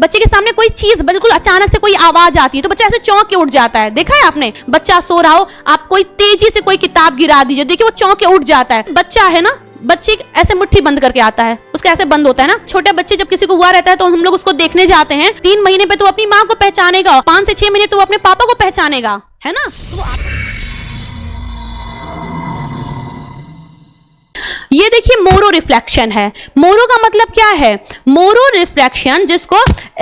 बच्चे के सामने कोई चीज बिल्कुल अचानक से कोई आवाज आती है तो बच्चा ऐसे चौंक के उठ जाता है। देखा है आपने, बच्चा सो रहा हो, आप कोई तेजी से कोई किताब गिरा दीजिए, देखिए वो चौंक के उठ जाता है। बच्चा है ना, बच्चे ऐसे मुट्ठी बंद करके आता है, उसका ऐसे बंद होता है ना। छोटे बच्चे जब किसी को हुआ रहता है तो हम लोग उसको देखने जाते हैं। 3 महीने पे तो अपनी माँ को पहचानेगा, 5 से 6 महीने तो अपने पापा को पहचानेगा, है ना। तो ये देखिए मोरो रिफ्लेक्शन है। मोरो का मतलब क्या है? मोरो रिफ्लेक्शन, जिसको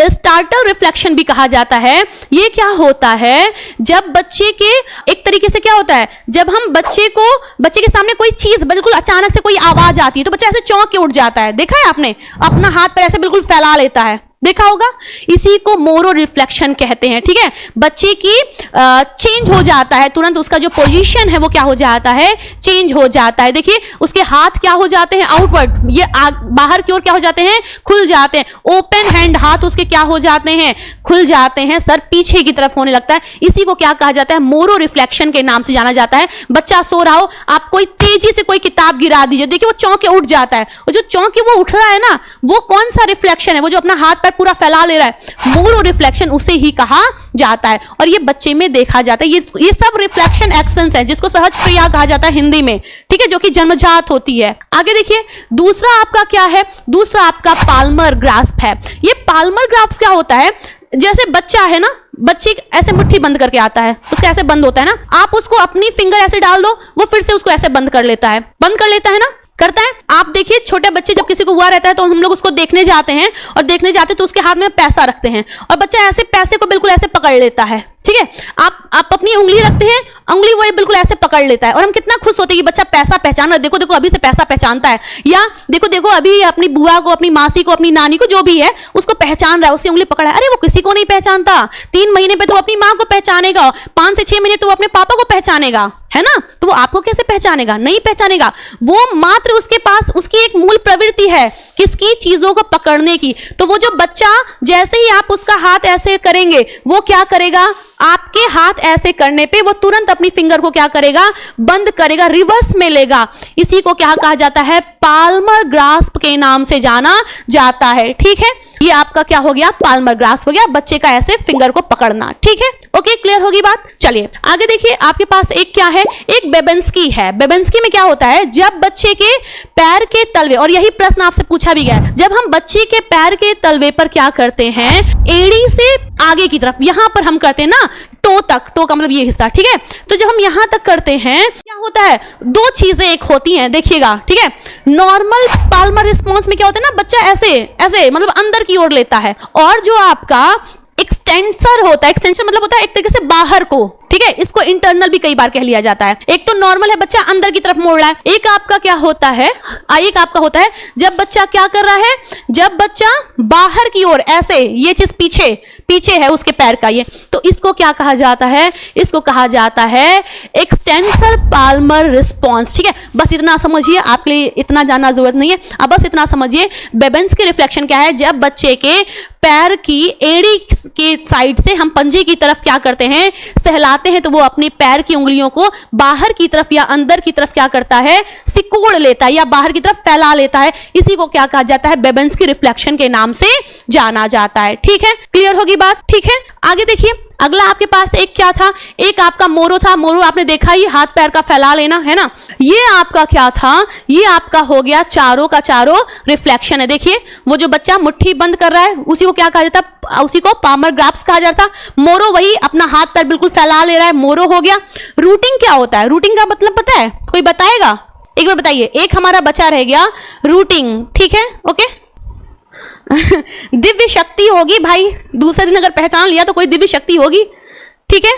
स्टार्टल रिफ्लेक्शन भी कहा जाता है, ये क्या होता है? जब बच्चे के एक तरीके से क्या होता है, जब हम बच्चे के सामने कोई चीज बिल्कुल अचानक से कोई आवाज आती है तो बच्चा ऐसे चौंक के उठ जाता है। देखा है आपने, अपना हाथ पर ऐसे बिल्कुल फैला लेता है, देखा होगा। इसी को मोरो रिफ्लेक्शन कहते हैं, ठीक है। बच्चे की चेंज हो जाता है तुरंत, उसका जो पोजीशन है वो क्या हो जाता है, चेंज हो जाता है। देखिए उसके हाथ क्या हो जाते हैं, आउटवर्ड, ये बाहर की ओर क्या हो जाते हैं, खुल जाते हैं। ओपन हैंड, हाथ उसके क्या हो जाते हैं, खुल जाते हैं। सर पीछे की तरफ होने लगता है। इसी को क्या कहा जाता है, मोरो रिफ्लेक्शन के नाम से जाना जाता है। बच्चा सो रहा हो, आप कोई तेजी से कोई किताब गिरा दीजिए, देखिए वो चौंक के उठ जाता है। और जो चौंक के वो उठ रहा है ना, वो कौन सा रिफ्लेक्शन है, वो जो अपना हाथ पूरा फैला ले रहा है, मोरो रिफ्लेक्शन उसे ही कहा जाता है। और ये बच्चे में देखा जाता है। ये सब रिफ्लेक्शन एक्शंस हैं, जिसको सहज क्रिया कहा जाता है हिंदी में, ठीक है, जो कि जन्मजात होती है। आगे देखिए, दूसरा आपका क्या है, दूसरा आपका पाल्मर ग्रास्प है। ये पाल्मर ग्रास्प क्या होता है, जैसे बच्चा है ना, बच्चे ऐसे मुट्ठी बंद करके आता है, उसका ऐसे बंद होता है ना, आप उसको अपनी फिंगर ऐसे डाल दो, वो फिर से उसको ऐसे बंद कर लेता है, ना, करता है। आप देखिए छोटे बच्चे जब किसी को हुआ रहता है तो हम लोग उसको देखने जाते हैं, और देखने जाते तो उसके हाथ में पैसा रखते हैं और बच्चा ऐसे पैसे को बिल्कुल ऐसे पकड़ लेता है, ठीक है। आप अपनी उंगली रखते हैं, उंगली वो बिल्कुल ऐसे पकड़ लेता है और हम कितना खुश होते हैं कि बच्चा पैसा पहचान रहा है। देखो देखो अभी से पैसा पहचानता है, या देखो देखो अभी अपनी बुआ को, अपनी मासी को, अपनी नानी को, जो भी है उसको पहचान रहा है, उसकी उंगली पकड़ा है। अरे वो किसी को नहीं पहचानता, 3 महीने पे तो अपनी माँ को पहचानेगा, 5 से 6 महीने तो अपने पापा को पहचानेगा, है ना। तो वो आपको कैसे पहचानेगा, नहीं पहचानेगा। वो मात्र उसके पास उसकी एक मूल प्रवृत्ति है, किसकी, चीजों को पकड़ने की। तो वो जो बच्चा, जैसे ही आप उसका हाथ ऐसे करेंगे, वो क्या करेगा, आपके हाथ ऐसे करने पे वो तुरंत अपनी फिंगर को क्या करेगा, बंद करेगा, रिवर्स में लेगा। इसी को क्या कहा जाता है, पाल्मर ग्रास्प के नाम से जाना जाता है, ठीक है। ये आपका क्या हो गया, पाल्मर ग्रास्प हो गया, बच्चे का ऐसे फिंगर को पकड़ना, ठीक है। ओके, क्लियर होगी बात। चलिए आगे देखिए, आपके पास एक क्या है, एक बेबेंस्की है। बेबेंस्की में क्या होता है, जब बच्चे के पैर के तलवे, और यही प्रश्न आपसे पूछा भी गया है, जब हम बच्चे के पैर के तलवे पर क्या करते हैं, एड़ी से आगे की तरफ, यहां पर हम करते हैं ना, टो तक, टो का मतलब ये हिस्सा, ठीक है। तो जब हम यहां तक करते हैं, क्या होता है, 2 चीजें एक होती हैं, देखिएगा, ठीक है। नॉर्मल पाल्मर रिस्पॉन्स में क्या होता है ना, बच्चा ऐसे ऐसे मतलब अंदर की ओर लेता है, और जो आपका एक्सटेंसर होता है, एक्सटेंशन मतलब होता है एक तरीके से बाहर को, ठीक है। इसको इंटरनल भी कई बार कह लिया जाता है। एक तो नॉर्मल है, बच्चा अंदर की तरफ मोड़ रहा है। एक आपका क्या होता है, एक आपका होता है जब बच्चा क्या कर रहा है, जब बच्चा बाहर की ओर ऐसे, ये चीज पीछे पीछे है उसके पैर का, ये, तो इसको क्या कहा जाता है, इसको कहा जाता है एक्सटेंसर पाल्मर रिस्पॉन्स, ठीक है। बस इतना समझिए, आपके लिए इतना जानना जरूरत नहीं है, अब बस इतना समझिए बेबेंस्की रिफ्लेक्शन क्या है। जब बच्चे के पैर की एड़ी के साइड से हम पंजे की तरफ क्या करते हैं, सहलाते हैं, तो वो अपनी पैर की उंगलियों को बाहर की तरफ या अंदर की तरफ क्या करता है, सिकोड़ लेता है या बाहर की तरफ फैला लेता है। इसी को क्या कहा जाता है, बेबेंस्की रिफ्लेक्शन के नाम से जाना जाता है, ठीक है। क्लियर होगी बात, ठीक है। आगे देखिए, अगला आपके पास एक क्या था, एक आपका मोरो था। मोरो आपने देखा ही, हाथ पैर का फैला लेना, है ना। ये आपका क्या था, ये आपका हो गया चारों का चारों रिफ्लेक्शन है। देखिए वो जो बच्चा मुट्ठी बंद कर रहा है, उसी को क्या कहा जाता है, उसी को पाल्मर ग्रास्प कहा जाता है। मोरो वही अपना हाथ पैर बिल्कुल फैला ले रहा है, मोरो हो गया। रूटिंग क्या होता है, रूटिंग का मतलब पता है, कोई बताएगा, एक बार बताइए। एक हमारा बचा रह गया रूटिंग, ठीक है, ओके। दिव्य शक्ति होगी भाई, दूसरे दिन अगर पहचान लिया तो कोई दिव्य शक्ति होगी, ठीक है।